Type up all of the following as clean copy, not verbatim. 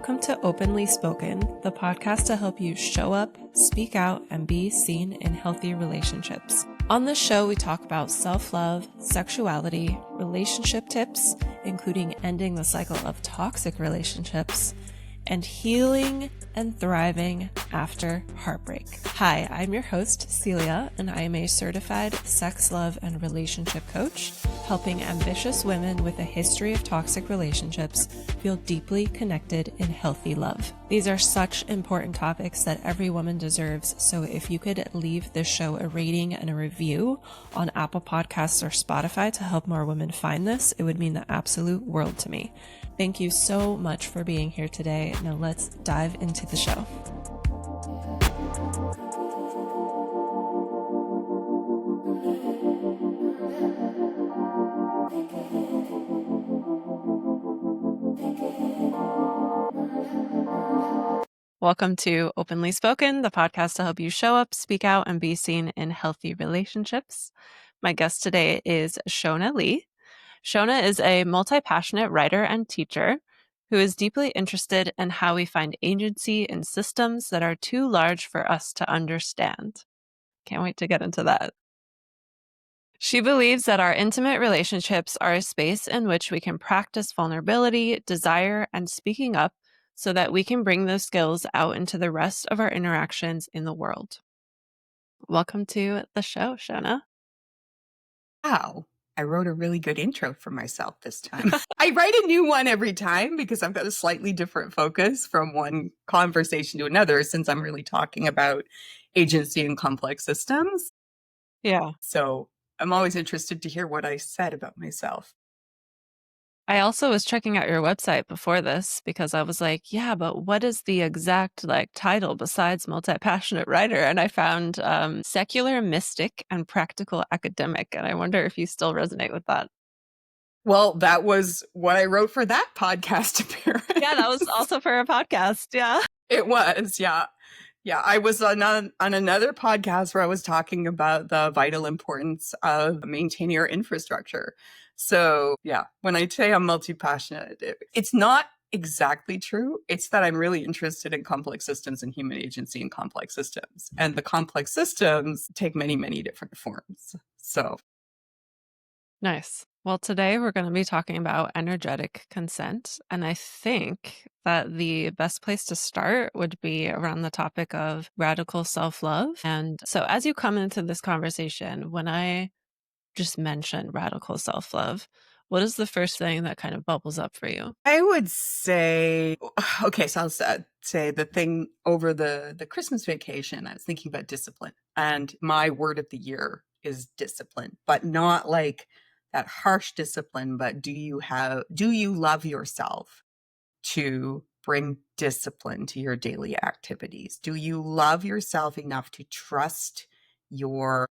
Welcome to Openly Spoken, the podcast to help you show up, speak out, and be seen in healthy relationships. On this show, we talk about self-love, sexuality, relationship tips, including ending the cycle of toxic relationships, and healing and thriving after heartbreak. Hi, I'm your host, Celia, and I am a certified sex, love, and relationship coach, helping ambitious women with a history of toxic relationships feel deeply connected in healthy love. These are such important topics that every woman deserves, so if you could leave this show a rating and a review on Apple Podcasts or Spotify to help more women find this, it would mean the absolute world to me. Thank you so much for being here today. Now let's dive into the show. Welcome to Openly Spoken, the podcast to help you show up, speak out, and be seen in healthy relationships. My guest today is Seonaid Lee. Seonaid is a multi-passionate writer and teacher who is deeply interested in how we find agency in systems that are too large for us to understand. Can't wait to get into that. She believes that our intimate relationships are a space in which we can practice vulnerability, desire, and speaking up so that we can bring those skills out into the rest of our interactions in the world. Welcome to the show, Seonaid. Wow. I wrote a really good intro for myself this time. I write a new one every time because I've got a slightly different focus from one conversation to another, since I'm really talking about agency and complex systems. Yeah. So I'm always interested to hear what I said about myself. I also was checking out your website before this because I was like, yeah, but what is the exact title besides multi-passionate writer? And I found secular mystic and practical academic. And I wonder if you still resonate with that. Well, that was what I wrote for that podcast appearance. Yeah, that was also for a podcast. Yeah. It was. Yeah. Yeah, I was on another podcast where I was talking about the vital importance of maintaining our infrastructure. So yeah, when I say I'm multi-passionate, it's not exactly true. It's that I'm really interested in complex systems and human agency in complex systems. And the complex systems take many, many different forms. So nice. Well, today we're going to be talking about energetic consent. And I think that the best place to start would be around the topic of radical self-love. And so as you come into this conversation, when I just mention radical self-love, what is the first thing that kind of bubbles up for you? I would say, okay, so I'll say the thing over the Christmas vacation, I was thinking about discipline. And my word of the year is discipline, but not like that harsh discipline, but do you love yourself to bring discipline to your daily activities? Do you love yourself enough to trust your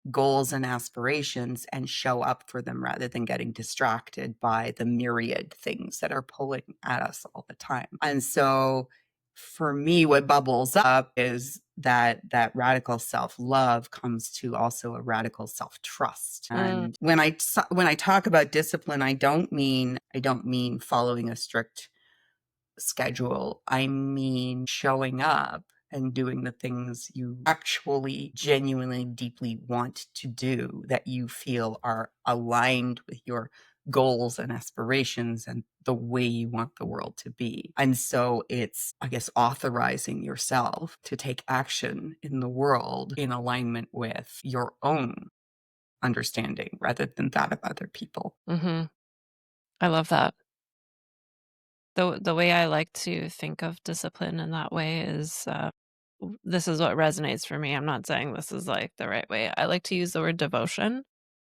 goals and aspirations and show up for them rather than getting distracted by the myriad things that are pulling at us all the time? And so for me, what bubbles up is that radical self-love comes to also a radical self-trust. And when I talk about discipline, I don't mean following a strict schedule. I mean showing up and doing the things you actually genuinely deeply want to do that you feel are aligned with your goals and aspirations and the way you want the world to be. And so it's, I guess, authorizing yourself to take action in the world in alignment with your own understanding rather than that of other people. Mm-hmm. I love that. The way I like to think of discipline in that way is this is what resonates for me. I'm not saying this is the right way. I like to use the word devotion.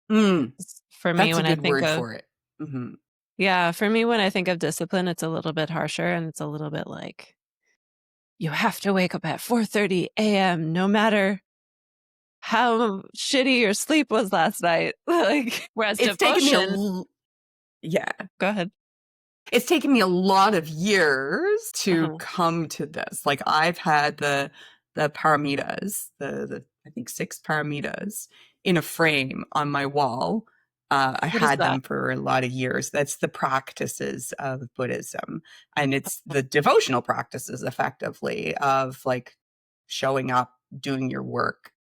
For me, That's when a I good think word of for it. Mm-hmm. yeah, for me when I think of discipline, it's a little bit harsher and it's a little bit like you have to wake up at 4:30 a.m. no matter how shitty your sleep was last night. Whereas It's devotion, taken me yeah. Go ahead. It's taken me a lot of years to come to this. Like I've had the paramitas, the I think 6 paramitas in a frame on my wall I What is had that? them for a lot of years. That's the practices of Buddhism. And it's the devotional practices, effectively, of like showing up, doing your work,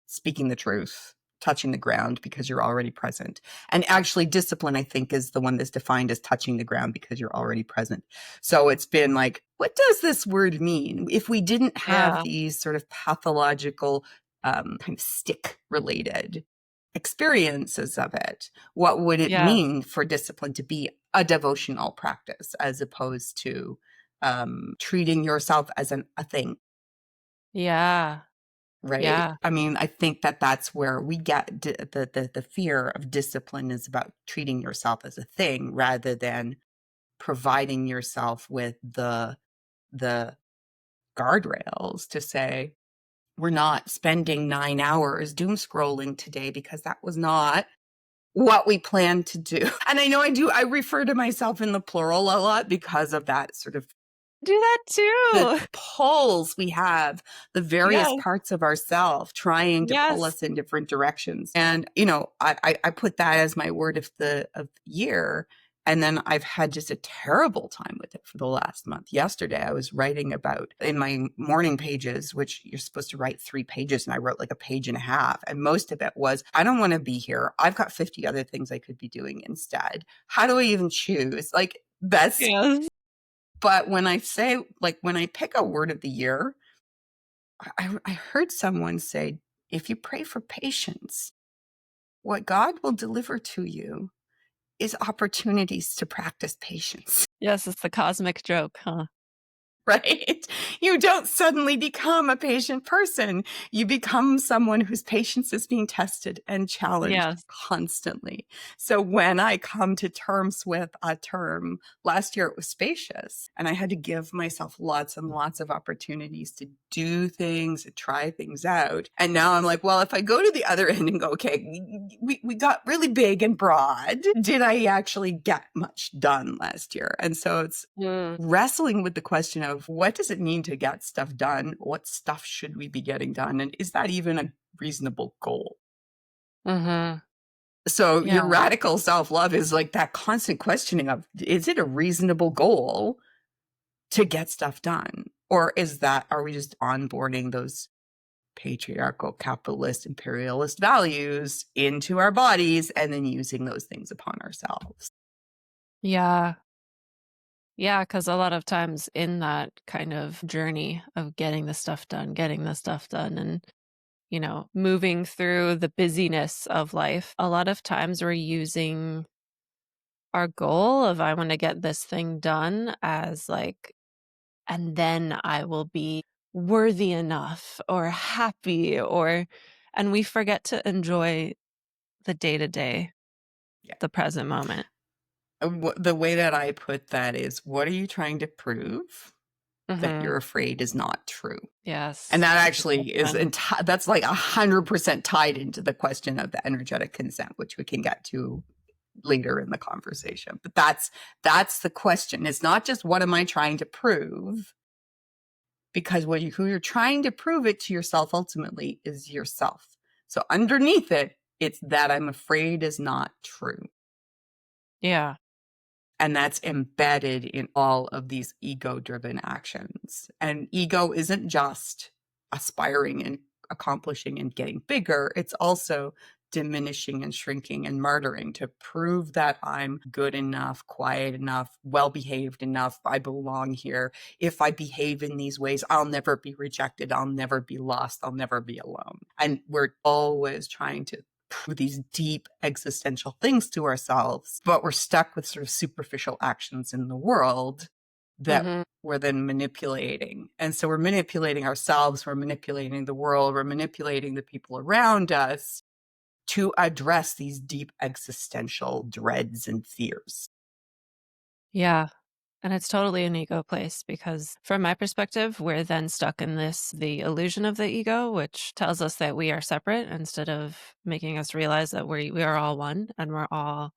speaking the truth, touching the ground because you're already present. And actually, discipline, I think, is the one that's defined as touching the ground because you're already present. So it's been like, what does this word mean? If we didn't have Yeah. these sort of pathological, kind of stick related experiences of it, what would it Yes. mean for discipline to be a devotional practice as opposed to treating yourself as a thing? Yeah. Right? Yeah. I mean, I think that that's where we get the fear of discipline is about treating yourself as a thing rather than providing yourself with the guardrails to say, we're not spending 9 hours doom scrolling today because that was not what we planned to do. And I know I refer to myself in the plural a lot because of that sort of Do that the too. pulls we have, the various Yes. parts of ourself trying to pull Yes. us in different directions. And, I put that as my word of the year. And then I've had just a terrible time with it for the last month. Yesterday, I was writing about in my morning pages, which you're supposed to write 3 pages, and I wrote like a page and a half. And most of it was, I don't want to be here. I've got 50 other things I could be doing instead. How do I even choose? Like, that's Yes. but when I say, like, when I pick a word of the year, I heard someone say, if you pray for patience, what God will deliver to you is opportunities to practice patience. Yes, it's the cosmic joke, huh? Right? You don't suddenly become a patient person. You become someone whose patience is being tested and challenged Yes. constantly. So when I come to terms with a term, last year it was spacious, and I had to give myself lots and lots of opportunities to do things, to try things out. And now I'm like, well, if I go to the other end and go, okay, we got really big and broad, did I actually get much done last year? And so it's Mm. wrestling with the question of what does it mean to get stuff done? What stuff should we be getting done? And is that even a reasonable goal? Mhm. So your Yeah. radical self-love is like that constant questioning of, is it a reasonable goal to get stuff done? Or are we just onboarding those patriarchal, capitalist, imperialist values into our bodies and then using those things upon ourselves? Yeah. Yeah, because a lot of times in that kind of journey of getting the stuff done, and, moving through the busyness of life, a lot of times we're using our goal of I wanna get this thing done as, like, and then I will be worthy enough or happy, and we forget to enjoy the day to day, Yeah. the present moment. The way that I put that is, what are you trying to prove that Mhm. you're afraid is not true? And Yes, that that's a good actually is one. that's like 100% tied into the question of the energetic consent, which we can get to later in the conversation. But that's the question. It's not just what am I trying to prove, because who you're trying to prove it to yourself ultimately is yourself. So underneath it, it's that I'm afraid is not true. Yeah. And that's embedded in all of these ego driven actions. And ego isn't just aspiring and accomplishing and getting bigger, it's also diminishing and shrinking and martyring to prove that I'm good enough, quiet enough, well behaved enough, I belong here. If I behave in these ways, I'll never be rejected, I'll never be lost, I'll never be alone. And we're always trying to prove these deep existential things to ourselves, but we're stuck with sort of superficial actions in the world that Mhm. we're then manipulating. And so we're manipulating ourselves, we're manipulating the world, we're manipulating the people around us to address these deep existential dreads and fears. Yeah. And it's totally an ego place because from my perspective, we're then stuck in the illusion of the ego, which tells us that we are separate instead of making us realize that we are all one and we're all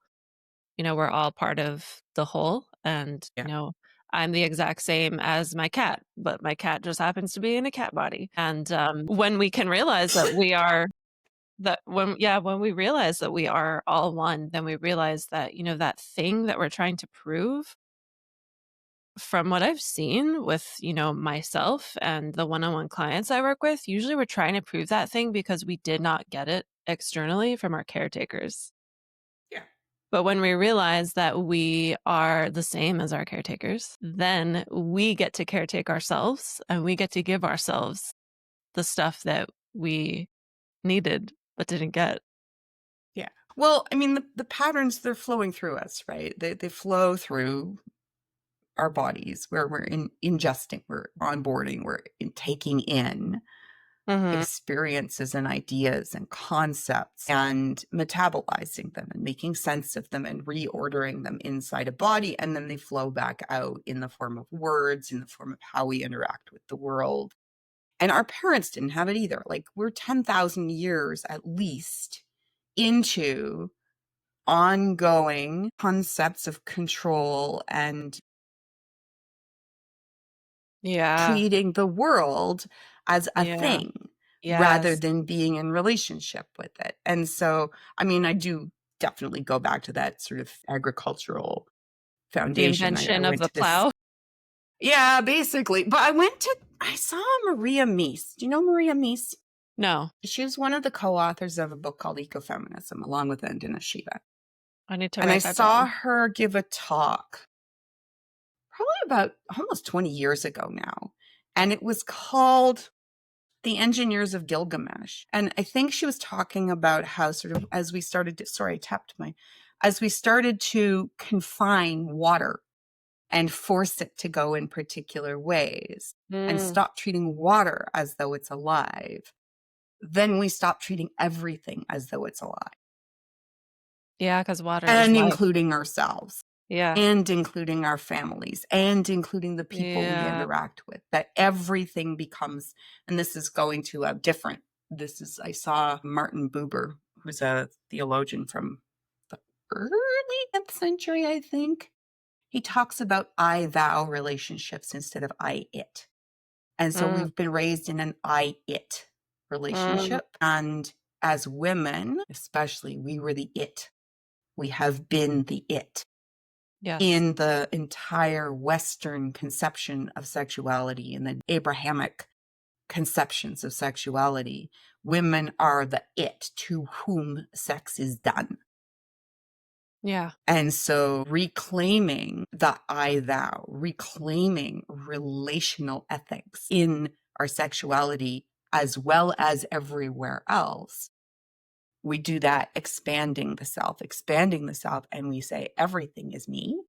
part of the whole. And, Yeah. I'm the exact same as my cat, but my cat just happens to be in a cat body. And when we can realize that we are That when we realize that we are all one, then we realize that, that thing that we're trying to prove, from what I've seen with, myself and the one-on-one clients I work with, usually we're trying to prove that thing because we did not get it externally from our caretakers. Yeah. But when we realize that we are the same as our caretakers, then we get to caretake ourselves and we get to give ourselves the stuff that we needed but didn't get. Yeah. Well, I mean, the patterns, they're flowing through us, right? They flow through our bodies where we're ingesting, we're onboarding, we're taking in Mhm. experiences and ideas and concepts and metabolizing them and making sense of them and reordering them inside a body. And then they flow back out in the form of words, in the form of how we interact with the world. And our parents didn't have it either. Like, we're 10,000 years at least into ongoing concepts of control and Yeah. treating the world as a Yeah. thing rather Yes. than being in relationship with it. And so, I mean, I do definitely go back to that sort of agricultural The foundation. I invention of went the to this, plow? yeah, basically. But I saw Maria Mies. Do you know Maria Mies? No. She was one of the co-authors of a book called Ecofeminism, along with Andina Shiva. I need to And I write that saw down. her give a talk probably about almost 20 years ago now. And it was called The Engineers of Gilgamesh. And I think she was talking about how, sort of, as we started to, sorry, I tapped my, as we started to confine water and force it to go in particular ways and Mm. stop treating water as though it's alive, then we stop treating everything as though it's alive, Yeah, 'cause water is and life. including ourselves. Yeah. And including our families and including the people we Yeah. interact with, that everything becomes, and this is going to a different, this is, I saw Martin Buber, who's a theologian from the early 10th century, I think. He talks about I thou relationships instead of I it. And so Mm. we've been raised in an I it Mm. relationship. And as women, especially, we were the it. We have been the it Yes. in the entire Western conception of sexuality and the Abrahamic conceptions of sexuality. Women are the it to whom sex is done. Yeah. And so reclaiming the I thou, reclaiming relational ethics in our sexuality as well as everywhere else, we do that expanding the self, and we say everything is me.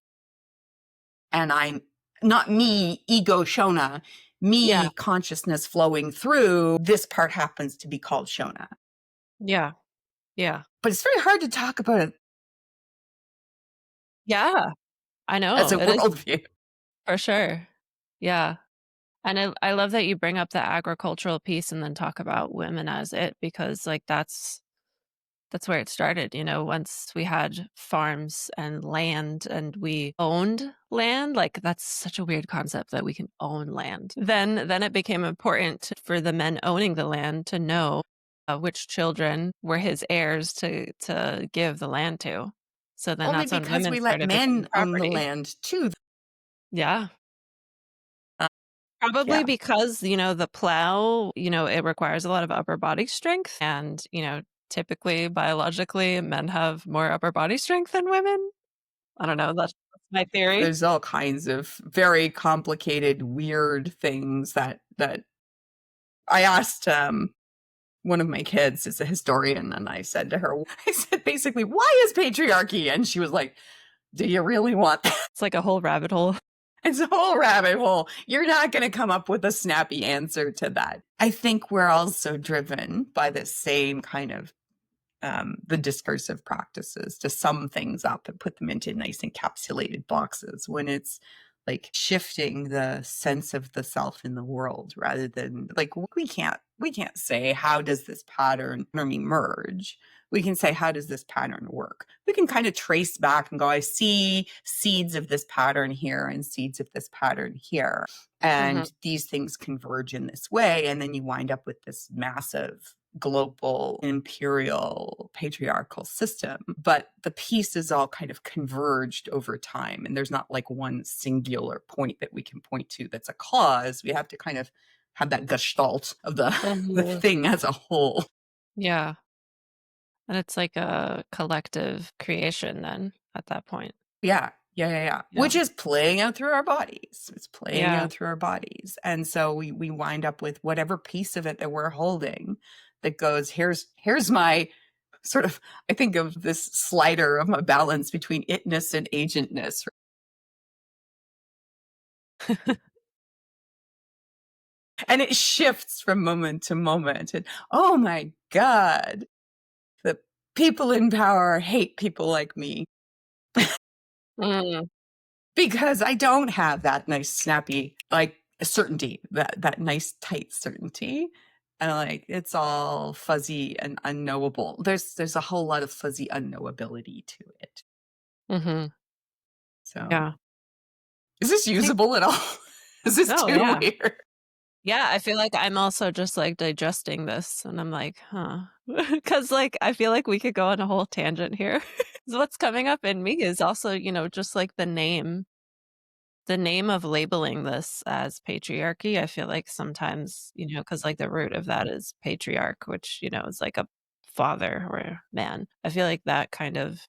And I'm not me, ego Shona, Yeah. me consciousness flowing through. This part happens to be called Shona. Yeah. Yeah. But it's very hard to talk about it Yeah. I as know. a It is worldview. for sure. Yeah. And I love that you bring up the agricultural piece and then talk about women as it, because, like, that's where it started, once we had farms and land and we owned land. Like, that's such a weird concept that we can own land. Then it became important for the men owning the land to know which children were his heirs to give the land to. So then Only that's when because women we let started becoming men own the property. land too. Yeah. Uh, Probably yeah. because, the plow, it requires a lot of upper body strength. And, typically, biologically, men have more upper body strength than women. I don't know. That's my theory. There's all kinds of very complicated, weird things that I asked one of my kids is a historian, and I said to her, I said basically, why is patriarchy? And she was like, do you really want that? It's like a whole rabbit hole. It's a whole rabbit hole. You're not going to come up with a snappy answer to that. I think we're also driven by the same kind of the discursive practices to sum things up and put them into nice encapsulated boxes, when it's like shifting the sense of the self in the world, rather than, like, we can't say how does this pattern emerge. We can say how does this pattern work. We can kind of trace back and go, I see seeds of this pattern here and seeds of this pattern here, Mhm. and these things converge in this way, and then you wind up with this massive global imperial patriarchal system, but the pieces all kind of converged over time. And there's not like one singular point that we can point to that's a cause. We have to kind of have that gestalt of the Mhm. thing as a whole. Yeah. And it's like a collective creation then at that point. Yeah. Yeah, yeah, yeah. Yeah. Which is playing out through our bodies. It's playing Yeah. out through our bodies. And so we wind up with whatever piece of it that we're holding that goes, here's my sort of, I think of this slider of my balance between itness and agentness. And it shifts from moment to moment. And oh my God, the people in power hate people like me Mm. because I don't have that nice, snappy, like certainty, that nice, tight certainty. And like it's all fuzzy and unknowable. There's a whole lot of fuzzy unknowability to it. Mhm. So Yeah. is this I think usable at all? Is this no, too yeah. weird? Yeah, I feel like I'm also just, like, digesting this, and I'm like, "Huh." 'Cause, like, I feel like we could go on a whole tangent here. 'Cause what's coming up in me is also, just, like, the name of labeling this as patriarchy. I feel like sometimes, because like, the root of that is patriarch, which, is like a father or a man. I feel like that kind of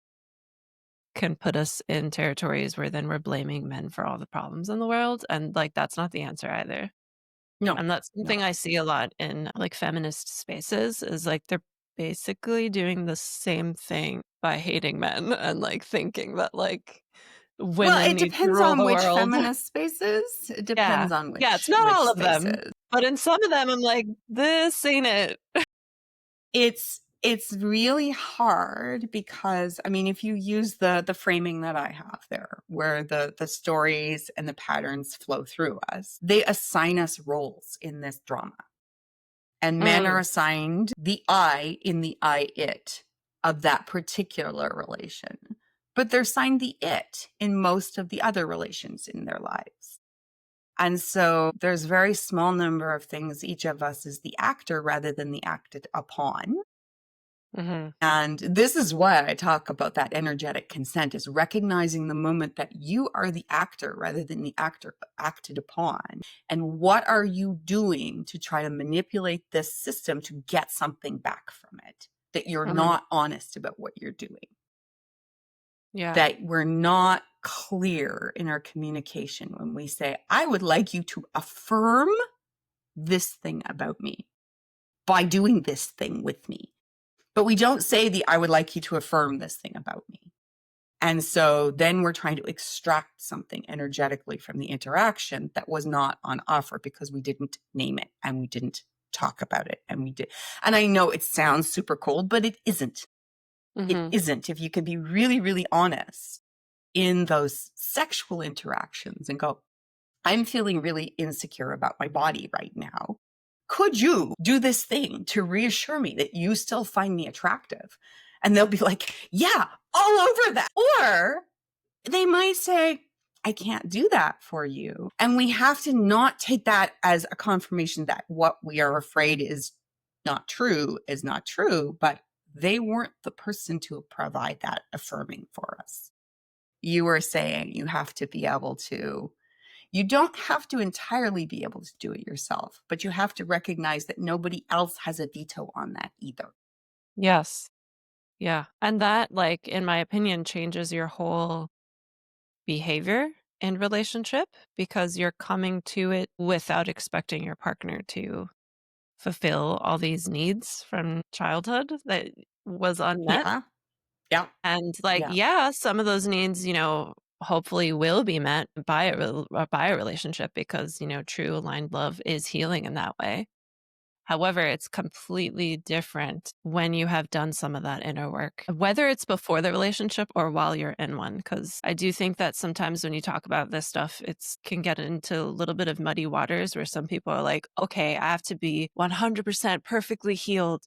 can put us in territories where then we're blaming men for all the problems in the world, and, like, that's not the answer either. No, And that's no. something I see a lot in, like, feminist spaces is, like, they're basically doing the same thing by hating men and, like, thinking that, like, Well, women it need to depends rule on the which world. feminist spaces. It Yeah. depends on Yeah, it's not which all of them, spaces. but in some of them, I'm like, "This ain't it." It's really hard because I mean, if you use the framing that I have there, where the stories and the patterns flow through us, they assign us roles in this drama. And men are Mm, assigned the I in the I it of that particular relation. But they're assigned the it in most of the other relations in their lives. And so there's a very small number of things each of us is the actor rather than the acted upon. mhm, And this is why I talk about that energetic consent is recognizing the moment that you are the actor rather than the actor acted upon. And what are you doing to try to manipulate this system to get something back from it? That you're mhm. not honest about what you're doing, Yeah. that we're not clear in our communication when we say, I would like you to affirm this thing about me by doing this thing with me. But we don't say I would like you to affirm this thing about me. And so then we're trying to extract something energetically from the interaction that was not on offer because we didn't name it and we didn't talk about it and we did. And I know it sounds super cold, but it isn't. It Mhm. isn't. If you can be really, really honest in those sexual interactions and go, I'm feeling really insecure about my body right now. Could you do this thing to reassure me that you still find me attractive? And they'll be like, yeah, all over that. Or they might say, I can't do that for you. And we have to not take that as a confirmation that what we are afraid is not true, but they weren't the person to provide that affirming for us. You were saying you have to be able to you don't have to entirely be able to do it yourself, but you have to recognize that nobody else has a veto on that either. Yes. Yeah. And that, like, in my opinion, changes your whole behavior in relationship because you're coming to it without expecting your partner to fulfill all these needs from childhood that was unmet. Yeah. Yeah. And like, Yeah. yeah, some of those needs, hopefully will be met by by a relationship because, true aligned love is healing in that way. However, it's completely different when you have done some of that inner work, whether it's before the relationship or while you're in one. Because I do think that sometimes when you talk about this stuff, it's can get into a little bit of muddy waters where some people are like, okay, I have to be 100% perfectly healed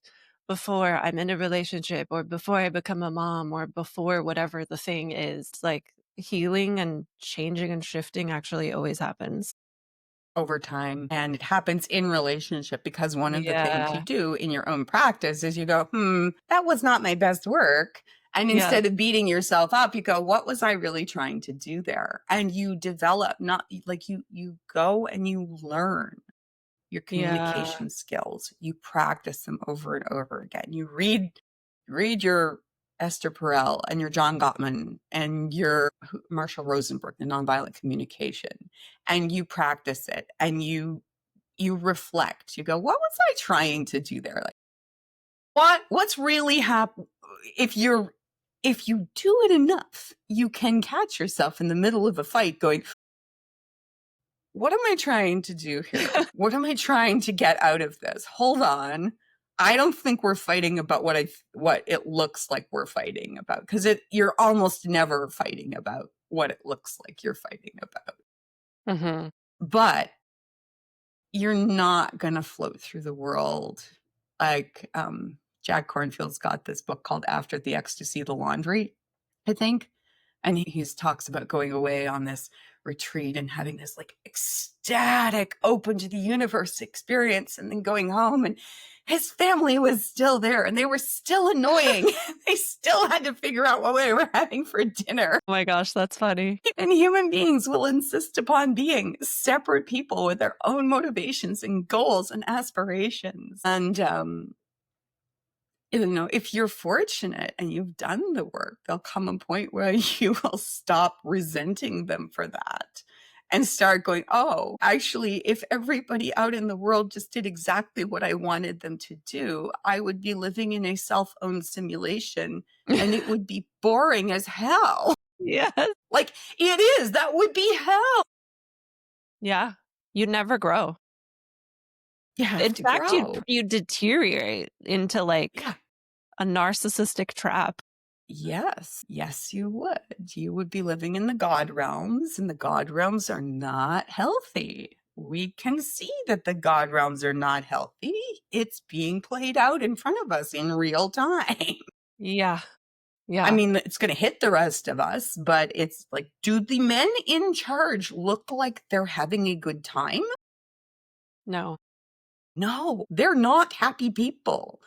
before I'm in a relationship or before I become a mom or before whatever the thing is. Like healing and changing and shifting actually always happens. over time, and it happens in relationship because one of the things you Yeah. do in your own practice is you go, that was not my best work. And Yeah. instead of beating yourself up, you go, what was I really trying to do there? And you develop, not like you go and you learn your Yeah. communication skills. You practice them over and over again. You read your Esther Perel and your John Gottman and your Marshall Rosenberg, the nonviolent communication, and you practice it and you reflect. You go, what was I trying to do there? Like, what's really happening? If you do it enough, you can catch yourself in the middle of a fight going, what am I trying to do here? What am I trying to get out of this? Hold on. I don't think we're fighting about what it looks like we're fighting about, because you're almost never fighting about what it looks like you're fighting about. Mm-hmm. But you're not going to float through the world like Jack Kornfield's got this book called After the Ecstasy, the Laundry, I think. And he talks about going away on this retreat and having this like ecstatic, open to the universe experience, and then going home and his family was still there and they were still annoying. They still had to figure out what they were having for dinner. Oh my gosh, that's funny. And human beings will insist upon being separate people with their own motivations and goals and aspirations. And if you're fortunate and you've done the work, there'll come a point where you will stop resenting them for that and start going, oh, actually, if everybody out in the world just did exactly what I wanted them to do, I would be living in a self-owned simulation and it would be boring as hell. Yes. Like it is. That would be hell. Yeah. You'd never grow. You have In to fact, grow. you deteriorate into like a narcissistic trap. Yes, you would. You would be living in the God realms, and the God realms are not healthy. We can see that the God realms are not healthy. It's being played out in front of us in real time. Yeah. Yeah. I mean, it's going to hit the rest of us, but it's like, do the men in charge look like they're having a good time? No. No, they're not happy people.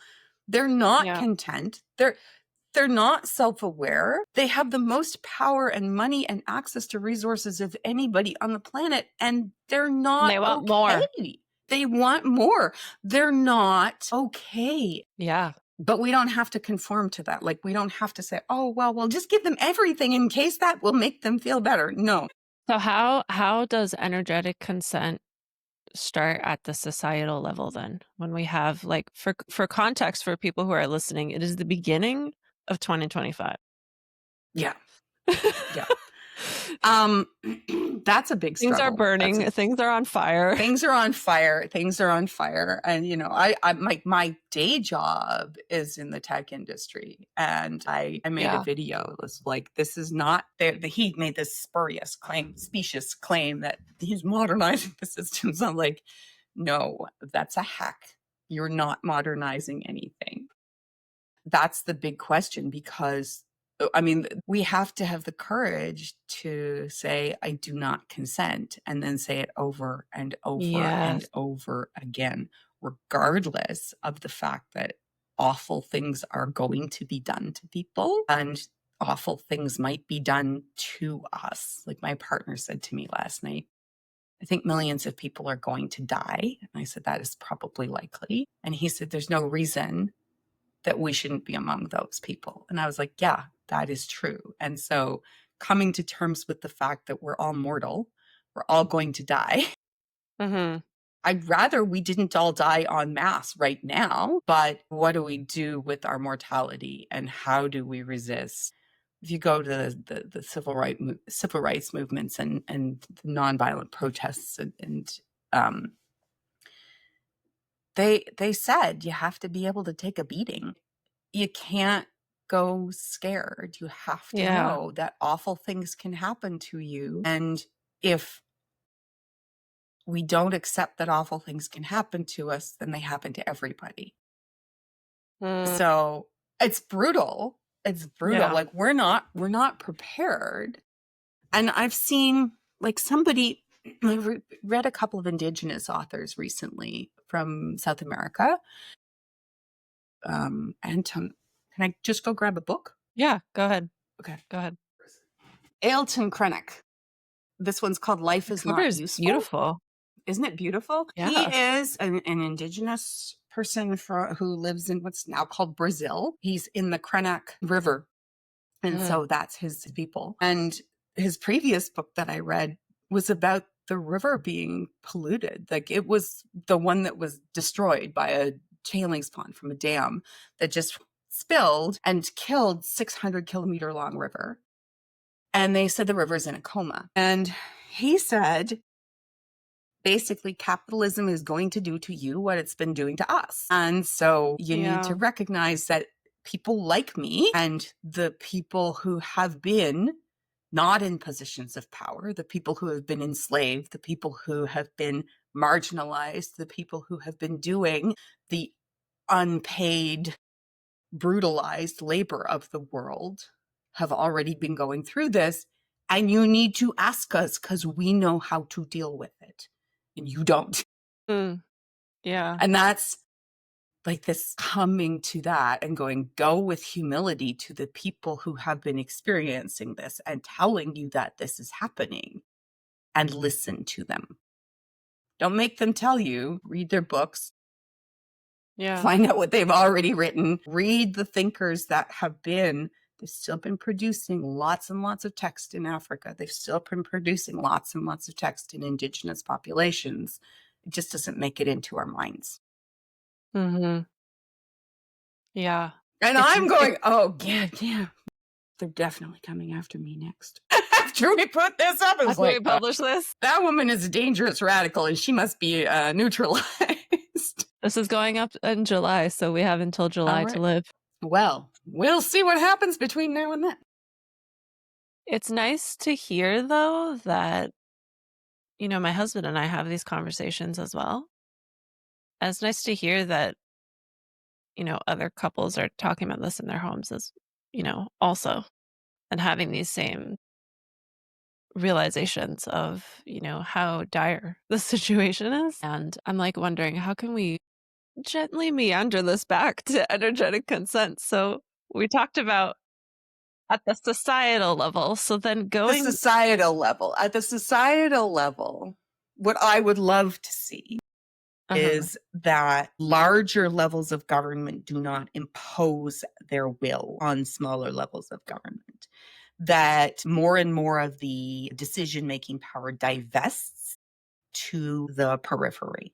They're not content. They're not self-aware. They have the most power and money and access to resources of anybody on the planet, and they're not They want okay. more. They want more. They're not okay. Yeah. But we don't have to conform to that. Like, we don't have to say, oh, well, we'll just give them everything in case that will make them feel better. No. So how does energetic consent start at the societal level then? When we have, like, for context for people who are listening, it is the beginning of 2025. Yeah. Yeah. That's a big struggle. Things are burning. Things are on fire. Things are on fire. Things are on fire. And, I my day job is in the tech industry. And I made a video. It was like, this is not, he made this specious claim that he's modernizing the systems. I'm like, no, that's a hack. You're not modernizing anything. That's the big question, because we have to have the courage to say, I do not consent, and then say it over and over and over again, regardless of the fact that awful things are going to be done to people and awful things might be done to us. Like my partner said to me last night, I think millions of people are going to die. And I said, that is probably likely. And he said, there's no reason that we shouldn't be among those people. And I was like, yeah, that is true. And so coming to terms with the fact that we're all mortal, we're all going to die. Mm-hmm. I'd rather we didn't all die en masse right now, but what do we do with our mortality and how do we resist? If you go to the civil rights movements and the nonviolent protests and they said you have to be able to take a beating. You can't go scared. You have to know that awful things can happen to you. And if we don't accept that awful things can happen to us, then they happen to everybody. So it's brutal. It's brutal. Like we're not prepared. And I've seen like somebody read a couple of Indigenous authors recently from South America. Can I just go grab a book? Yeah, go ahead. Okay. Go ahead. Ailton Krenek. This one's called Life The is cover Not is Useful. beautiful. Isn't it beautiful? He Yeah. is an Indigenous person who lives in what's now called Brazil. He's in the Krenek River. And so that's his people. And his previous book that I read was about the river being polluted. Like it was the one that was destroyed by a tailings pond from a dam that just spilled and killed 600-kilometer long river. And they said the river's in a coma. And he said, basically, capitalism is going to do to you what it's been doing to us. And so you need to recognize that people like me and the people who have been not in positions of power, the people who have been enslaved, the people who have been marginalized, the people who have been doing the unpaid, brutalized labor of the world have already been going through this. And you need to ask us because we know how to deal with it. And you don't. Yeah. And that's like this coming to that and going, go with humility to the people who have been experiencing this and telling you that this is happening, and listen to them. Don't make them tell you. Read their books. Yeah. Find out what they've already written. Read the thinkers that have been. They've still been producing lots and lots of text in Africa. They've still been producing lots and lots of text in Indigenous populations. It just doesn't make it into our minds. Yeah. And I'm going, oh, yeah. They're definitely coming after me next. After we put this up, it's After like, we publish this? that woman is a dangerous radical and she must be neutralized. This is going up in July, so we have until July to live. Well, we'll see what happens between now and then. It's nice to hear, though, that, my husband and I have these conversations as well. And it's nice to hear that, other couples are talking about this in their homes as, also, and having these same realizations of, how dire the situation is. And I'm like wondering, how can we gently meander this back to energetic consent? So we talked about at the societal level. So then At the societal level, what I would love to see is that larger levels of government do not impose their will on smaller levels of government. That more and more of the decision-making power divests to the periphery.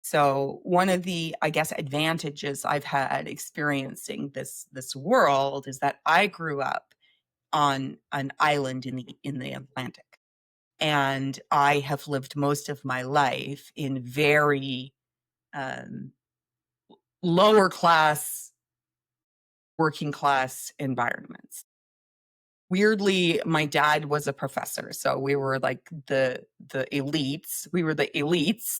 So one of the, I guess, advantages I've had experiencing this world is that I grew up on an island in the Atlantic. And I have lived most of my life in very lower class, working class environments. Weirdly, my dad was a professor, so we were like the elites. We were the elites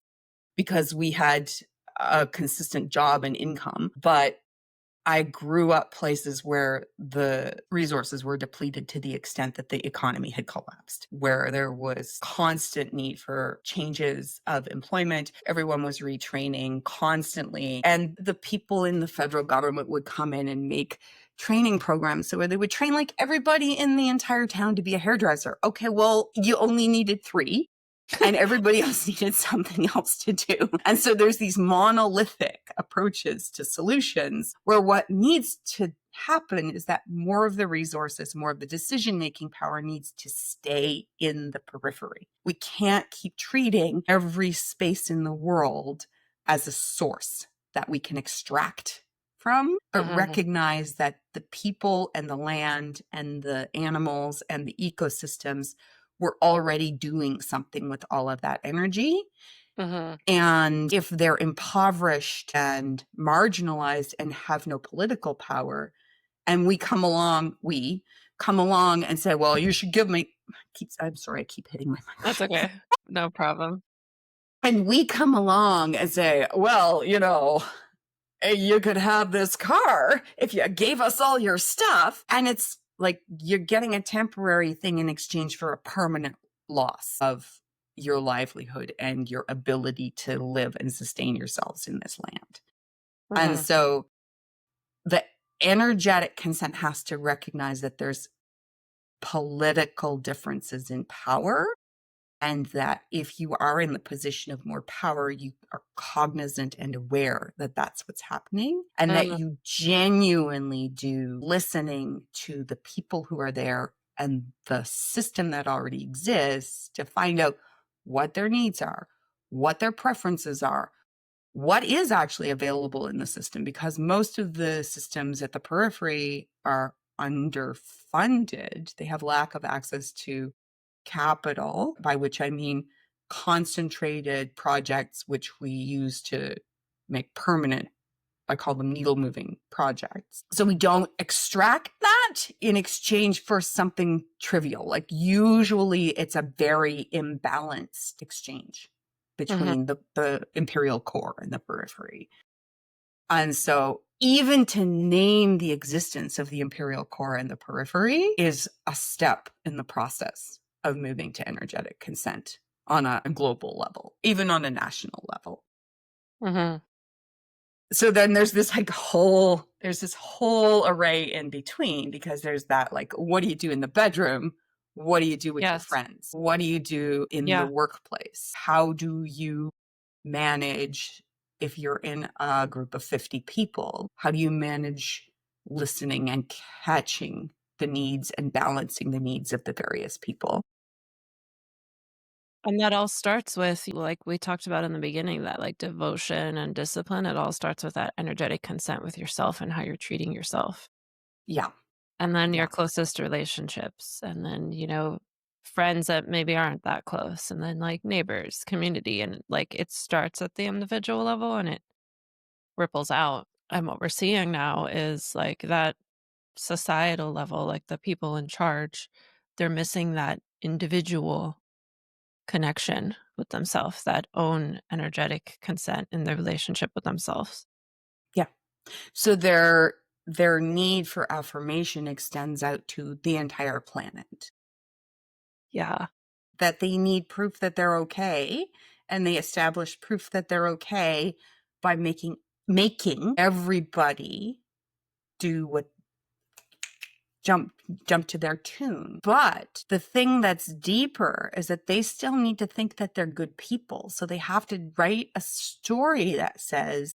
because we had a consistent job and income. But I grew up places where the resources were depleted to the extent that the economy had collapsed, where there was constant need for changes of employment. Everyone was retraining constantly. And the people in the federal government would come in and make training programs so where they would train like everybody in the entire town to be a hairdresser. Okay, well, you only needed 3. And everybody else needed something else to do. And so there's these monolithic approaches to solutions where what needs to happen is that more of the resources, more of the decision-making power needs to stay in the periphery. We can't keep treating every space in the world as a source that we can extract from, but recognize that the people and the land and the animals and the ecosystems we're already doing something with all of that energy. And if they're impoverished and marginalized and have no political power, and we come along and say, well, you should give me, I'm sorry, I keep hitting my microphone. That's okay. No problem. And we come along and say, well, you could have this car if you gave us all your stuff. And it's like you're getting a temporary thing in exchange for a permanent loss of, your livelihood and your ability to live and sustain yourselves in this land. And so the energetic consent has to recognize that there's political differences in power, and that if you are in the position of more power, you are cognizant and aware that that's what's happening, and that you genuinely do listening to the people who are there and the system that already exists to find out what their needs are, what their preferences are, what is actually available in the system, because most of the systems at the periphery are underfunded. They have lack of access to capital, by which I mean concentrated projects which we use to make permanent. I call them needle moving projects. So we don't extract that in exchange for something trivial. Like usually it's a very imbalanced exchange between the imperial core and the periphery. And so even to name the existence of the imperial core and the periphery is a step in the process of moving to energetic consent on a global level, even on a national level. So then there's this whole array in between, because there's that, like, what do you do in the bedroom? What do you do with your friends? What do you do in the workplace? How do you manage if you're in a group of 50 people? How do you manage listening and catching the needs and balancing the needs of the various people? And that all starts with, like we talked about in the beginning, that like devotion and discipline. It all starts with that energetic consent with yourself and how you're treating yourself. Yeah. And then Yeah. your closest relationships. And then, friends that maybe aren't that close. And then like neighbors, community. And like it starts at the individual level and it ripples out. And what we're seeing now is like that societal level, like the people in charge, they're missing that individual connection with themselves, that own energetic consent in their relationship with themselves. Yeah. So their need for affirmation extends out to the entire planet. Yeah. That they need proof that they're okay, and they establish proof that they're okay by making everybody do what jump to their tune. But the thing that's deeper is that they still need to think that they're good people. So they have to write a story that says,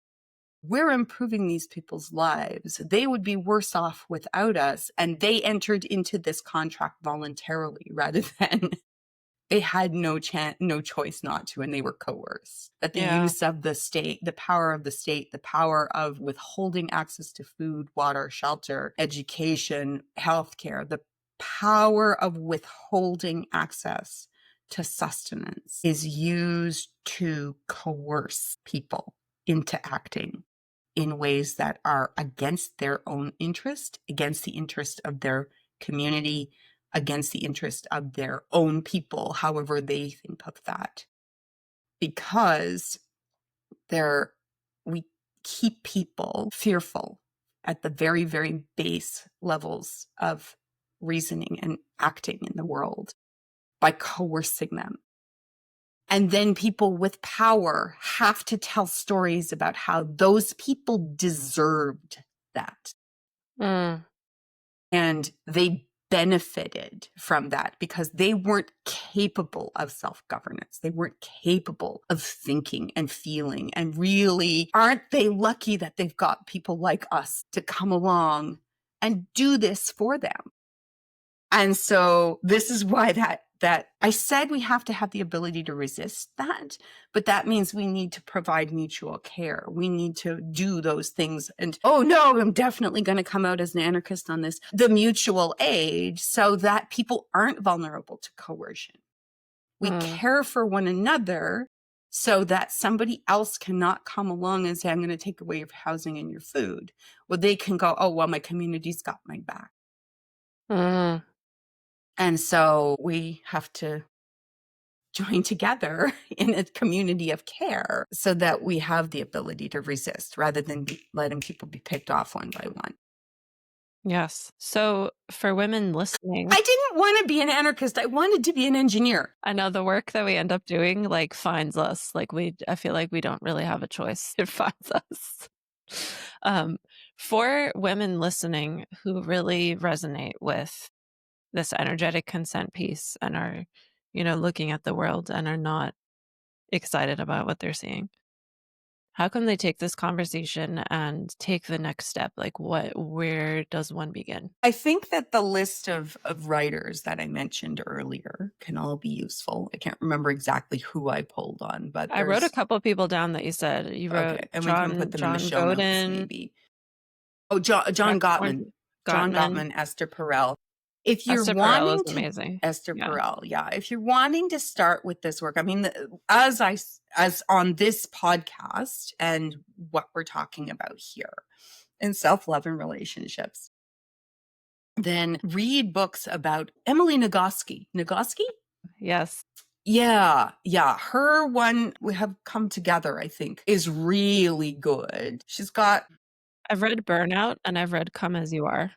we're improving these people's lives. They would be worse off without us. And they entered into this contract voluntarily rather than they had no choice not to, and they were coerced. That the use of the state, the power of the state, the power of withholding access to food, water, shelter, education, healthcare, the power of withholding access to sustenance is used to coerce people into acting in ways that are against their own interest, against the interest of their community, against the interest of their own people, however they think of that. Because we keep people fearful at the very, very base levels of reasoning and acting in the world by coercing them. And then people with power have to tell stories about how those people deserved that. And they benefited from that because they weren't capable of self-governance. They weren't capable of thinking and feeling. And really, aren't they lucky that they've got people like us to come along and do this for them? And so this is why that I said we have to have the ability to resist that, but that means we need to provide mutual care. We need to do those things. And, oh no, I'm definitely going to come out as an anarchist on this. The mutual aid so that people aren't vulnerable to coercion. We care for one another so that somebody else cannot come along and say, I'm going to take away your housing and your food. Well, they can go, oh, well, my community's got my back. And so we have to join together in a community of care so that we have the ability to resist rather than letting people be picked off one by one. Yes. So for women listening, I didn't want to be an anarchist. I wanted to be an engineer. I know the work that we end up doing like finds us. Like I feel like we don't really have a choice. It finds us. Um, for women listening who really resonate with this energetic consent piece and are, looking at the world and are not excited about what they're seeing, how can they take this conversation and take the next step? Like where does one begin? I think that the list of writers that I mentioned earlier can all be useful. I can't remember exactly who I pulled on, but I wrote a there's couple people down that you said. You wrote okay, and we can put John them in the John show notes Godin, maybe. Oh, John Gottman. John Gottman. Gottman, Esther Perel. If you're Esther Perel is wanting to amazing. Esther Yeah. Perel, yeah. If you're wanting to start with this work, I mean, as on this podcast and what we're talking about here in self-love and relationships, then read books about Emily Nagoski. Nagoski? Yes. Yeah, yeah. Her one, We Have Come Together, I think, is really good. She's got I've read Burnout and I've read Come As You Are.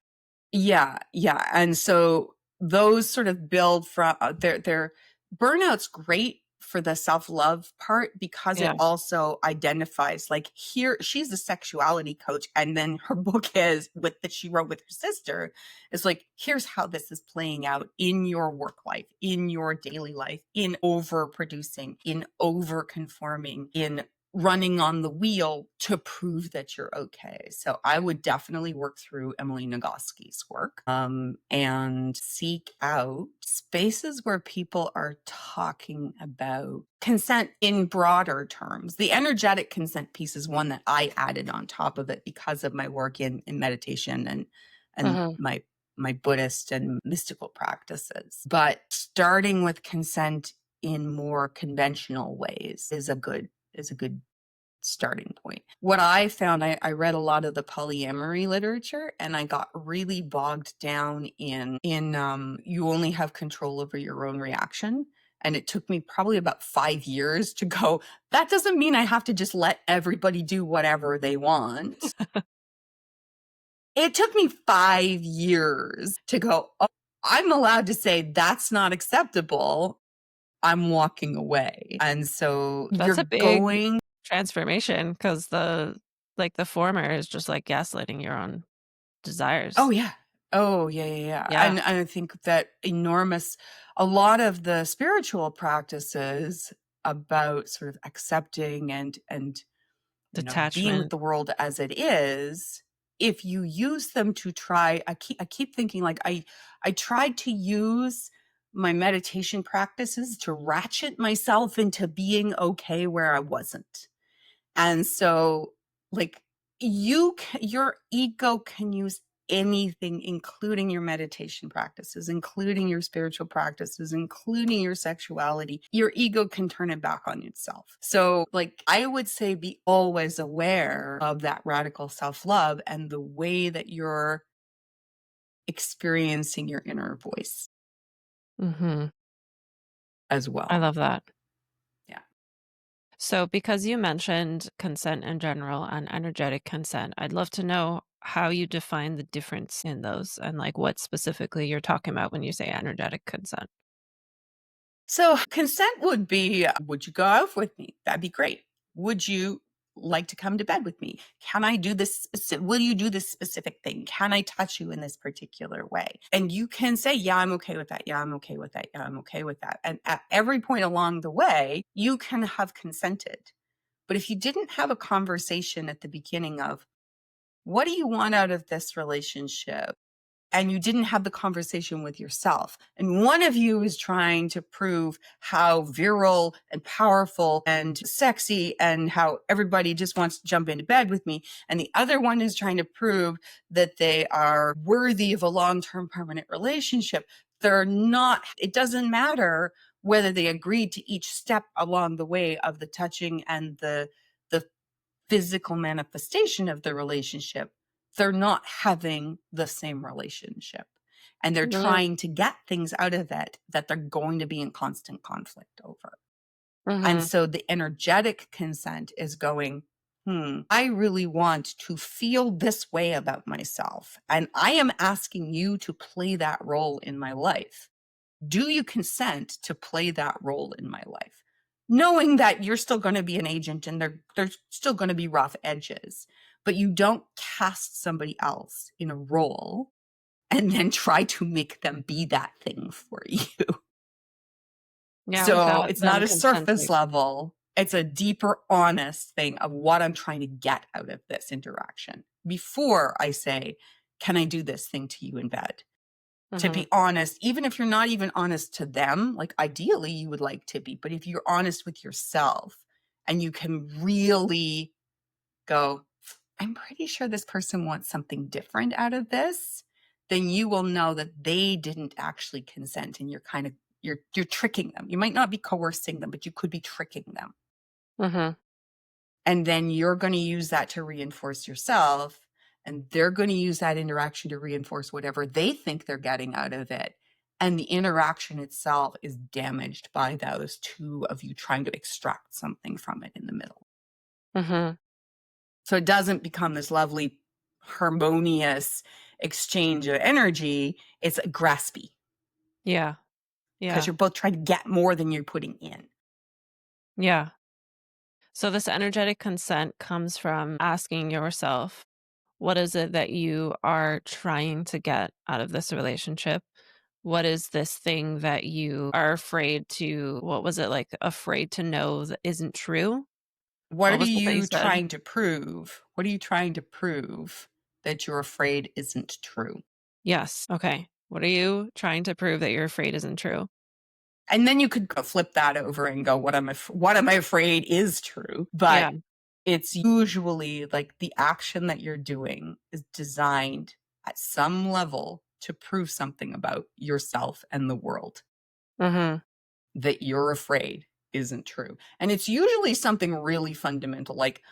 yeah, yeah, and so those sort of build from their burnout's great for the self-love part because it Yeah. also identifies like here she's a sexuality coach and then her book is with that she wrote with her sister is like here's how this is playing out in your work life, in your daily life, in overproducing, in over conforming, in running on the wheel to prove that you're okay. So I would definitely work through Emily Nagoski's work and seek out spaces where people are talking about consent in broader terms. The energetic consent piece is one that I added on top of it because of my work in meditation and Uh-huh. my Buddhist and mystical practices. But starting with consent in more conventional ways is a good starting point. What I found, I read a lot of the polyamory literature and I got really bogged down in you only have control over your own reaction. And it took me probably about 5 years to go, that doesn't mean I have to just let everybody do whatever they want. It took me 5 years to go, oh, I'm allowed to say that's not acceptable. I'm walking away. And so That's a you're big going transformation because the former is just like gaslighting your own oh, desires. yeah. Oh, yeah, yeah, yeah. Yeah. And I think that a lot of the spiritual practices about sort of accepting and being with Detachment. the world as it is, if you use them to try, I keep thinking like I tried to use my meditation practices to ratchet myself into being okay where I wasn't. And so like your ego can use anything, including your meditation practices, including your spiritual practices, including your sexuality. Your ego can turn it back on itself. So like I would say be always aware of that radical self-love and the way that you're experiencing your inner voice Hmm. as I well. love that. Yeah. So, because you mentioned consent in general and energetic consent, I'd love to know how you define the difference in those and like what specifically you're talking about when you say energetic consent. So consent would be, would you go out with me? That'd be great. Would you like to come to bed with me? Can I do this? Will you do this specific thing? Can I touch you in this particular way? And you can say, yeah, I'm okay with that. Yeah, I'm okay with that. Yeah, I'm okay with that. And at every point along the way, you can have consented. But if you didn't have a conversation at the beginning of, what do you want out of this relationship? And you didn't have the conversation with yourself. And one of you is trying to prove how virile and powerful and sexy and how everybody just wants to jump into bed with me. And the other one is trying to prove that they are worthy of a long-term permanent relationship. They're not, it doesn't matter whether they agreed to each step along the way of the touching and the physical manifestation of the relationship. They're not having the same relationship. And they're trying to get things out of it that they're going to be in constant conflict over. And Mm-hmm. so the energetic consent is going, I really want to feel this way about myself, and I am asking you to play that role in my life. Do you consent to play that role in my life? Knowing that you're still going to be an agent and there's still going to be rough edges, but you don't cast somebody else in a role and then try to make them be that thing for you. Yeah, So without it's not them a surface consenting. level. It's a deeper, honest thing of what I'm trying to get out of this interaction before I say, can I do this thing to you in bed? To Mhm. be honest, even if you're not even honest to them, like ideally you would like to be, but if you're honest with yourself and you can really go, I'm pretty sure this person wants something different out of this, then you will know that they didn't actually consent and you're tricking them. You might not be coercing them, but you could be tricking them. Mhm. And then you're going to use that to reinforce yourself. And they're going to use that interaction to reinforce whatever they think they're getting out of it. And the interaction itself is damaged by those two of you trying to extract something from it in the middle. Mhm. So it doesn't become this lovely, harmonious exchange of energy. It's graspy Yeah. because Yeah. you're both trying to get more than you're putting in. Yeah. So this energetic consent comes from asking yourself, what is it that you are trying to get out of this relationship? What is this thing that you are afraid to, what was it, like, afraid to know that isn't true? What What are was it that you you said? trying to prove? What are you trying to prove that you're afraid isn't true? Yes. Okay. What are you trying to prove that you're afraid isn't true? And then you could go flip that over and go, what am I afraid is true? Yeah. But it's usually like the action that you're doing is designed at some level to prove something about yourself and the world Mhm. that you're afraid isn't true. And it's usually something really fundamental, like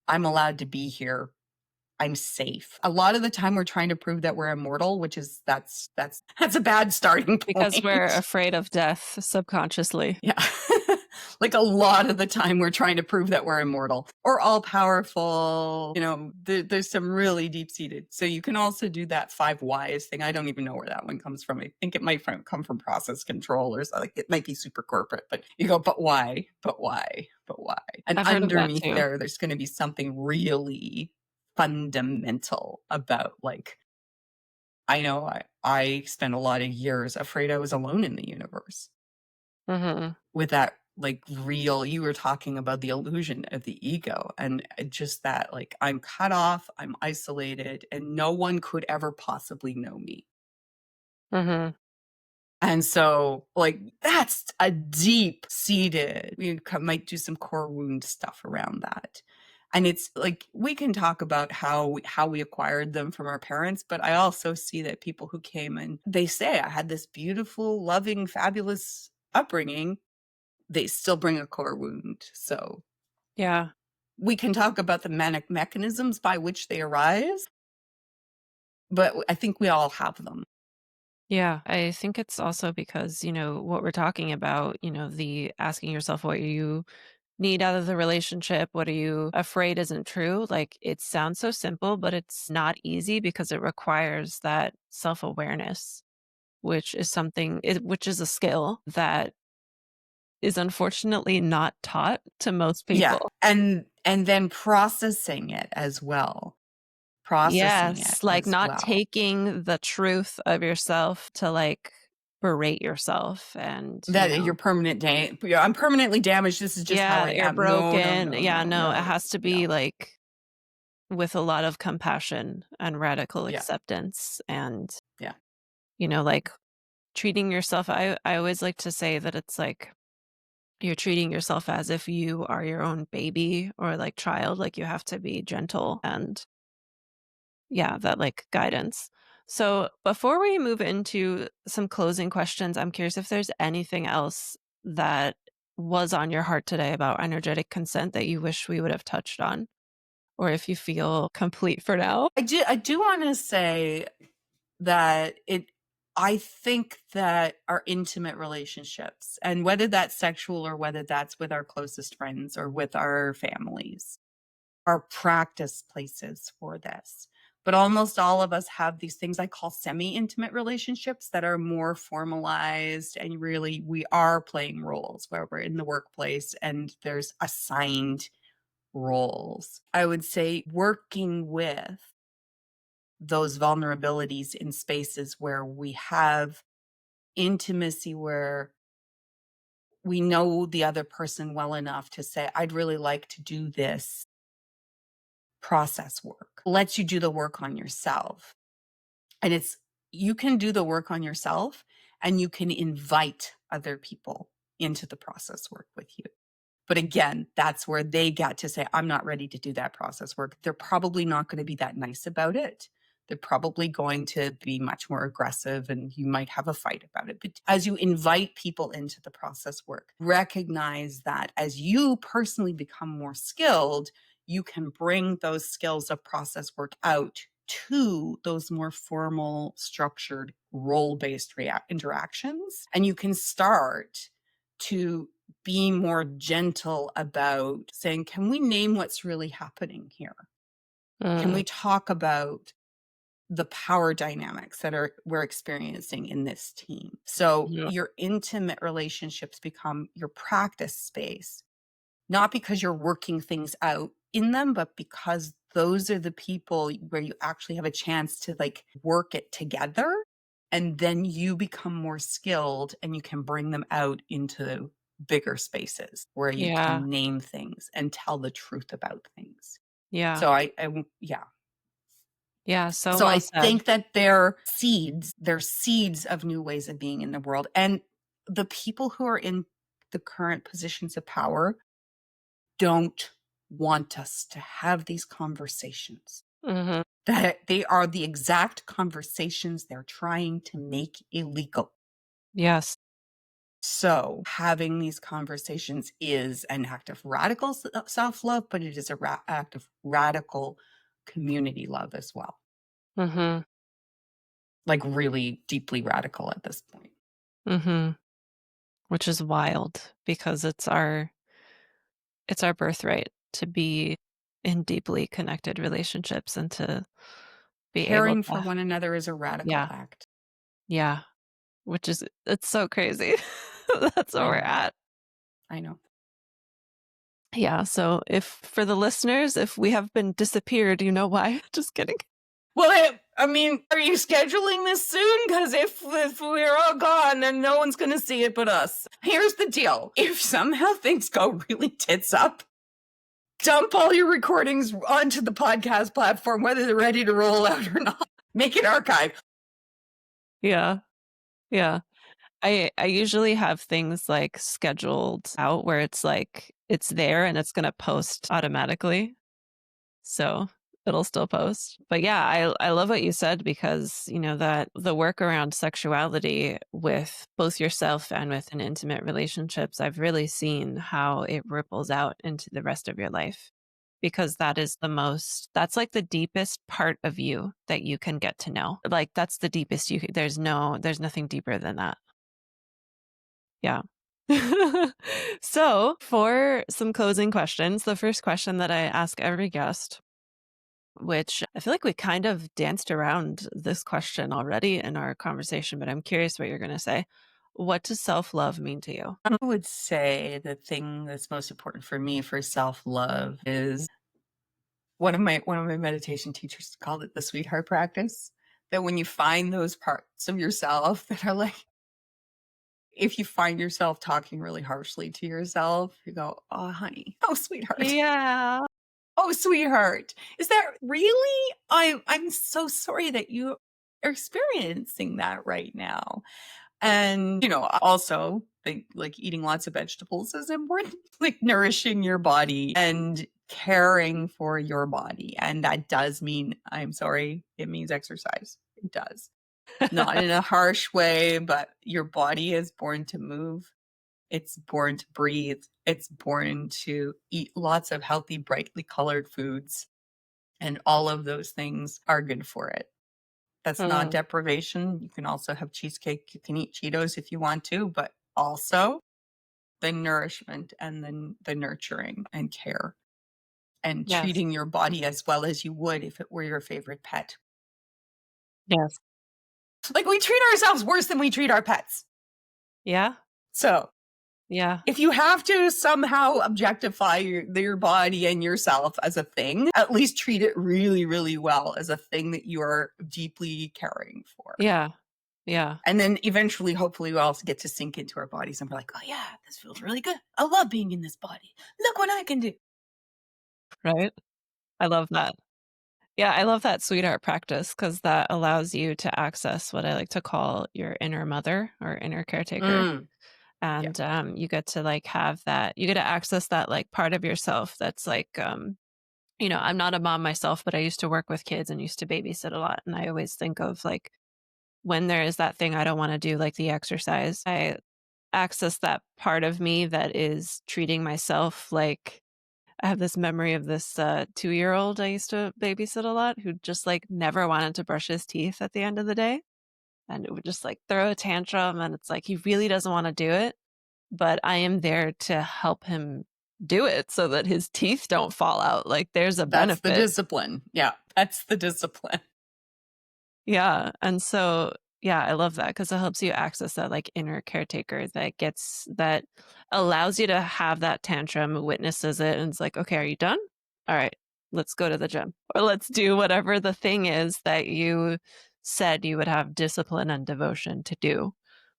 I'm allowed to be here. I'm safe. A lot of the time we're trying to prove that we're immortal, which is that's a bad starting Because we're point. afraid of death subconsciously. Yeah. Like a lot of the time we're trying to prove that we're immortal or all powerful. There's some really deep seated. So you can also do that 5 whys thing. I don't even know where that one comes from. I think it might come from process control or something. Like it might be super corporate, but you go, but why? But why? But why? And I've heard of that underneath too. there's going to be something really fundamental about like, I know I spent a lot of years afraid I was alone in the universe Mhm. with that like real, you were talking about the illusion of the ego and just that like I'm cut off, I'm isolated, and no one could ever possibly know me. Mhm. And so like that's a deep seated, might do some core wound stuff around that. And it's like we can talk about how we acquired them from our parents, but I also see that people who came and they say I had this beautiful, loving, fabulous upbringing, they still bring a core wound. So Yeah. we can talk about the manic mechanisms by which they arise, but I think we all have them. Yeah. I think it's also because, what we're talking about, the asking yourself what you need out of the relationship, what are you afraid isn't true? Like, it sounds so simple, but it's not easy because it requires that self-awareness, which is a skill that is unfortunately not taught to most Yeah. people. And then processing it as well. Processing it Yes, like, as not well. taking the truth of yourself to, like, berate yourself and, That you're I'm permanently damaged. This is just how yeah, I you're am. No, no, broken. no, Yeah, no, no, it no. has to No. be, like, with a lot of compassion and radical Yeah. acceptance and, Yeah. like, treating yourself. I always like to say that it's like you're treating yourself as if you are your own baby or, like, child, like, you have to be gentle and yeah, that, like, guidance. So, before we move into some closing questions, I'm curious if there's anything else that was on your heart today about energetic consent that you wish we would have touched on, or if you feel complete for now? I do want to say that I think that our intimate relationships, and whether that's sexual or whether that's with our closest friends or with our families, are practice places for this. But almost all of us have these things I call semi-intimate relationships that are more formalized, and really we are playing roles where we're in the workplace and there's assigned roles. I would say working with those vulnerabilities in spaces where we have intimacy, where we know the other person well enough to say, I'd really like to do this process work, lets you do the work on yourself. And you can do the work on yourself and you can invite other people into the process work with you. But again, that's where they get to say, I'm not ready to do that process work. They're probably not going to be that nice about it. They're probably going to be much more aggressive and you might have a fight about it. But as you invite people into the process work, recognize that as you personally become more skilled, you can bring those skills of process work out to those more formal, structured, role-based interactions. And you can start to be more gentle about saying, can we name what's really happening here? Can we talk about the power dynamics that we're experiencing in this team? So your intimate relationships become your practice space, not because you're working things out in them, but because those are the people where you actually have a chance to like work it together. And then you become more skilled and you can bring them out into bigger spaces where you can name things and tell the truth about things. Yeah. So Yeah. So I well said. think that they're seeds of new ways of being in the world. And the people who are in the current positions of power don't want us to have these conversations. That they are the exact conversations they're trying to make illegal. Yes. So having these conversations is an act of radical self-love, but it is an act of radical community love as well. Like really deeply radical at this point. Which is wild because it's our birthright to be in deeply connected relationships and to be able Caring to for one another is a radical act. Yeah. Which is, it's so crazy. That's where we're at. I know. Yeah. So for the listeners, if we have been disappeared, you know why? Just kidding. Well, I mean, are you scheduling this soon? Because if we're all gone, then no one's going to see it but us. Here's the deal. If somehow things go really tits up, dump all your recordings onto the podcast platform, whether they're ready to roll out or not. Make it archive. Yeah. Yeah. I usually have things like scheduled out where it's like it's there and it's going to post automatically. So it'll still post. But yeah, I love what you said because, you know, that the work around sexuality with both yourself and within intimate relationships, I've really seen how it ripples out into the rest of your life. Because that's like the deepest part of you that you can get to know. Like that's the deepest there's nothing deeper than that. Yeah. So for some closing questions, the first question that I ask every guest, which I feel like we kind of danced around this question already in our conversation, but I'm curious what you're going to say. What does self-love mean to you? I would say the thing that's most important for me for self-love is one of my meditation teachers called it the sweetheart practice. That when you find those parts of yourself that are like, if you find yourself talking really harshly to yourself, you go, oh, honey, oh, sweetheart. Yeah. Oh, sweetheart. Is that really? I'm so sorry that you are experiencing that right now. And, you know, also think like eating lots of vegetables is important, like nourishing your body and caring for your body. And that does mean, I'm sorry, it means exercise. It does. Not in a harsh way, but your body is born to move. It's born to breathe. It's born to eat lots of healthy, brightly colored foods. And all of those things are good for it. That's not deprivation. You can also have cheesecake. You can eat Cheetos if you want to, but also the nourishment and then the nurturing and care. and Yes. treating your body as well as you would if it were your favorite pet. Yes. Like, we treat ourselves worse than we treat our pets. Yeah. So, Yeah. if you have to somehow objectify your body and yourself as a thing, at least treat it really, really well as a thing that you are deeply caring for. Yeah. Yeah. And then eventually, hopefully, we all get to sink into our bodies and we're like, oh, yeah, this feels really good. I love being in this body. Look what I can do. Right. I love that. Yeah, I love that sweetheart practice because that allows you to access what I like to call your inner mother or inner caretaker. Mm, yeah. And you get to like have that, you get to access that like part of yourself that's like, I'm not a mom myself, but I used to work with kids and used to babysit a lot. And I always think of like when there is that thing I don't want to do, like the exercise, I access that part of me that is treating myself like I have this memory of this 2-year-old I used to babysit a lot who just like never wanted to brush his teeth at the end of the day. And it would just like throw a tantrum. And it's like he really doesn't want to do it, but I am there to help him do it so that his teeth don't fall out. Like there's a That's the benefit. discipline. Yeah. That's the discipline. Yeah, and so yeah, I love that because it helps you access that, like, inner caretaker that allows you to have that tantrum, witnesses it, and it's like, "Okay, are you done? Alright, let's go to the gym." Or let's do whatever the thing is that you said you would have discipline and devotion to do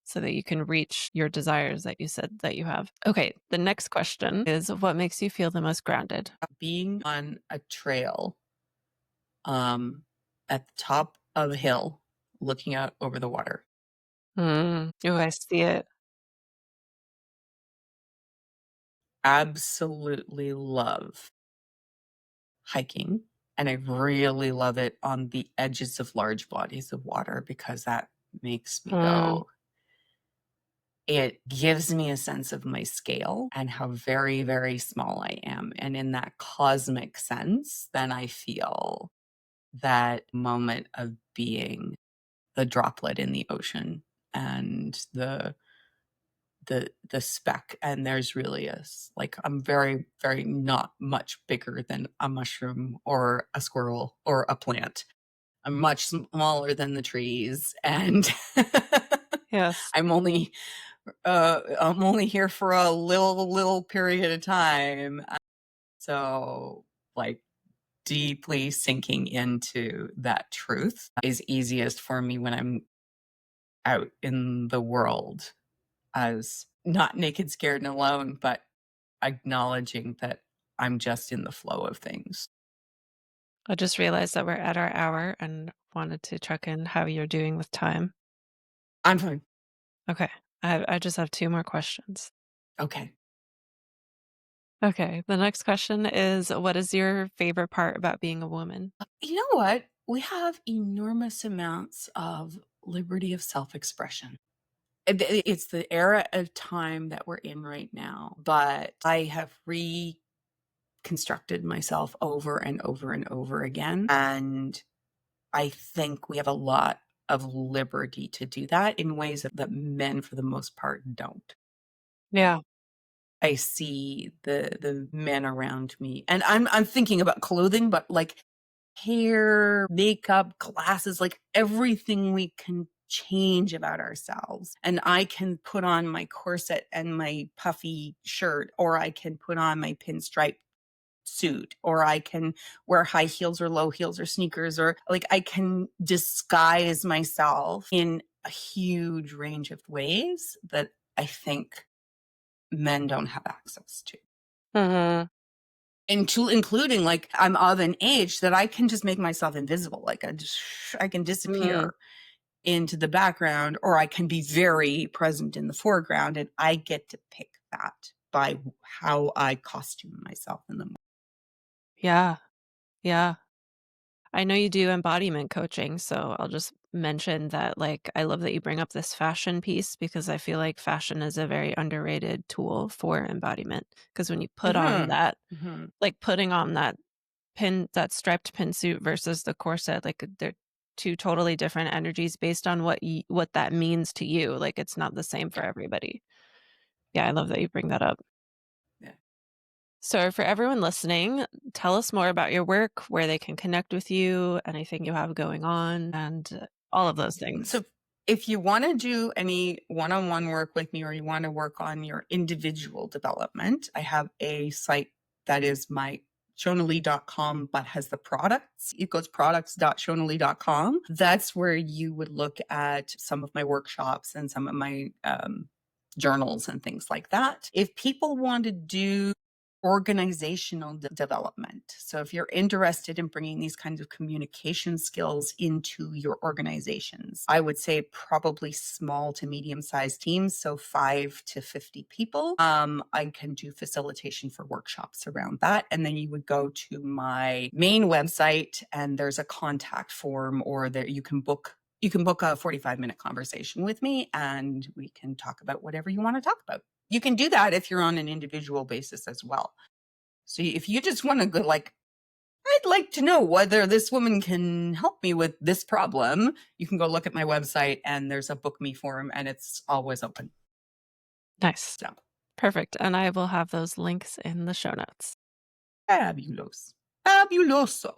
so that you can reach your desires that you said that you have. Okay, the next question is what makes you feel the most grounded? Being on a trail um, at the top of a hill, looking out over the water. Mm. Ooh, I see it. Absolutely love hiking. And I really love it on the edges of large bodies of water because that makes me Mm. go, it gives me a sense of my scale and how very, very small I am. And in that cosmic sense, then I feel that moment of being the droplet in the ocean and the speck, and there's really is like I'm very, very not much bigger than a mushroom or a squirrel or a plant. I'm much smaller than the trees, and Yes. I'm only I'm only here for a little period of time. So like deeply sinking into that truth is easiest for me when I'm out in the world as not naked, scared, and alone, but acknowledging that I'm just in the flow of things. I just realized that we're at our hour and wanted to check in how you're doing with time. I'm fine. Okay. I just have 2 more questions. Okay. Okay. The next question is what is your favorite part about being a woman? You know what? We have enormous amounts of liberty of self expression. It's the era of time that we're in right now, but I have reconstructed myself over and over and over again. And I think we have a lot of liberty to do that in ways that men, for the most part, don't. Yeah. I see the men around me, and I'm thinking about clothing, but like hair, makeup, glasses, like everything we can change about ourselves. And I can put on my corset and my puffy shirt, or I can put on my pinstripe suit, or I can wear high heels or low heels or sneakers, or like I can disguise myself in a huge range of ways that I think men don't have access to. Mhm. Including like I'm of an age that I can just make myself invisible. Like I can Mm. disappear into the background, or I can be very present in the foreground, and I get to pick that by how I costume myself in the moment. Yeah. Yeah. I know you do embodiment coaching, so I'll just mention that like I love that you bring up this fashion piece because I feel like fashion is a very underrated tool for embodiment because when you put on Mhm. that Mhm. like putting on that striped pin suit versus the corset, like, they're 2 totally different energies based on what that means to you, like, it's not the same for Yeah. everybody. Yeah, I love that you bring that up. Yeah. So for everyone listening, tell us more about your work, where they can connect with you, anything you have going on, and all of those things. So if you want to do any one-on-one work with me, or you want to work on your individual development, I have a site that is my Seonaidlee.com, but has the products. It goes products.seonaidlee.com. That's where you would look at some of my workshops and some of my journals and things like that. If people want to do organizational development, so if you're interested in bringing these kinds of communication skills into your organizations, I would say probably small to medium-sized teams, so 5 to 50 people. I can do facilitation for workshops around that. And then you would go to my main website and there's a contact form, or there you can book a 45-minute conversation with me and we can talk about whatever you want to talk about. You can do that if you're on an individual basis as well. So if you just want to go like, I'd like to know whether this woman can help me with this problem, you can go look at my website and there's a book me form and it's always open. Nice. So. Perfect. And I will have those links in the show notes. Fabulous. Fabuloso.